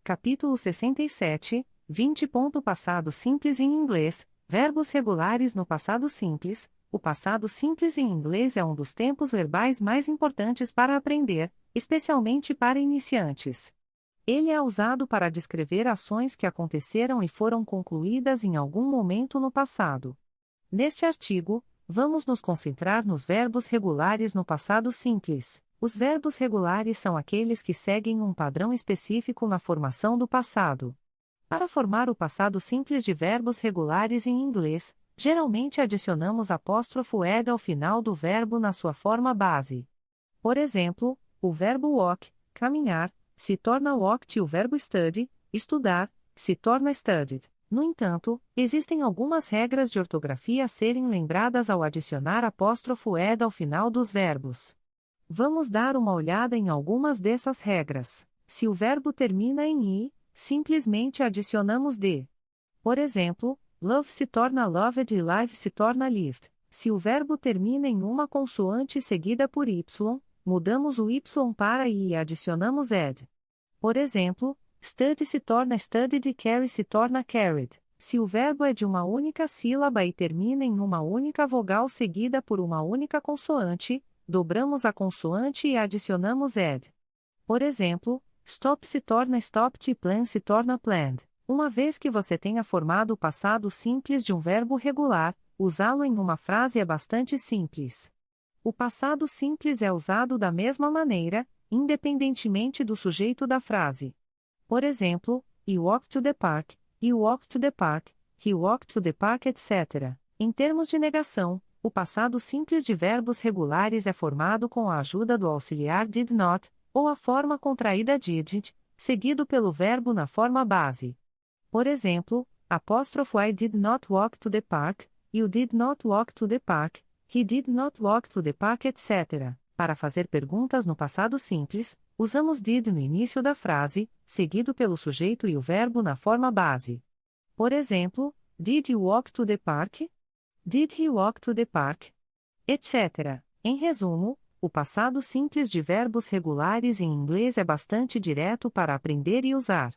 Capítulo 67, 20. Passado simples em inglês, verbos regulares no passado simples. O passado simples em inglês é um dos tempos verbais mais importantes para aprender, especialmente para iniciantes. Ele é usado para descrever ações que aconteceram e foram concluídas em algum momento no passado. Neste artigo, vamos nos concentrar nos verbos regulares no passado simples. Os verbos regulares são aqueles que seguem um padrão específico na formação do passado. Para formar o passado simples de verbos regulares em inglês, geralmente adicionamos apóstrofo ed ao final do verbo na sua forma base. Por exemplo, o verbo walk, caminhar, se torna walked e o verbo study, estudar, se torna studied. No entanto, existem algumas regras de ortografia a serem lembradas ao adicionar apóstrofo ed ao final dos verbos. Vamos dar uma olhada em algumas dessas regras. Se o verbo termina em i, simplesmente adicionamos d. Por exemplo, love se torna loved e live se torna lived. Se o verbo termina em uma consoante seguida por y, mudamos o y para i e adicionamos ed. Por exemplo, study se torna studied e carry se torna carried. Se o verbo é de uma única sílaba e termina em uma única vogal seguida por uma única consoante, dobramos a consoante e adicionamos ed. Por exemplo, stop se torna stopped e plan se torna planned. Uma vez que você tenha formado o passado simples de um verbo regular, usá-lo em uma frase é bastante simples. O passado simples é usado da mesma maneira, independentemente do sujeito da frase. Por exemplo, he walked to the park, you walked to the park, he walked to the park, etc. Em termos de negação, o passado simples de verbos regulares é formado com a ajuda do auxiliar did not, ou a forma contraída didn't, seguido pelo verbo na forma base. Por exemplo, apóstrofo I did not walk to the park, you did not walk to the park, he did not walk to the park, etc. Para fazer perguntas no passado simples, usamos did no início da frase, seguido pelo sujeito e o verbo na forma base. Por exemplo, did you walk to the park? Did he walk to the park? Etc. Em resumo, o passado simples de verbos regulares em inglês é bastante direto para aprender e usar.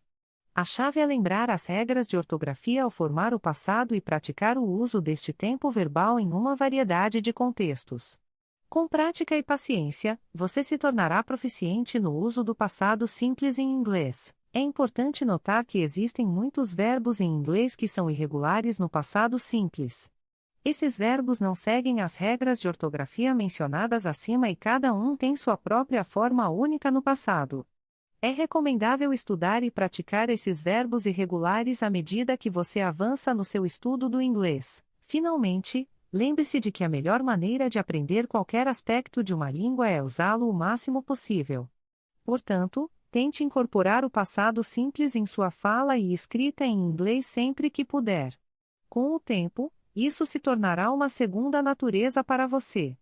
A chave é lembrar as regras de ortografia ao formar o passado e praticar o uso deste tempo verbal em uma variedade de contextos. Com prática e paciência, você se tornará proficiente no uso do passado simples em inglês. É importante notar que existem muitos verbos em inglês que são irregulares no passado simples. Esses verbos não seguem as regras de ortografia mencionadas acima e cada um tem sua própria forma única no passado. É recomendável estudar e praticar esses verbos irregulares à medida que você avança no seu estudo do inglês. Finalmente, lembre-se de que a melhor maneira de aprender qualquer aspecto de uma língua é usá-lo o máximo possível. Portanto, tente incorporar o passado simples em sua fala e escrita em inglês sempre que puder. Com o tempo, isso se tornará uma segunda natureza para você.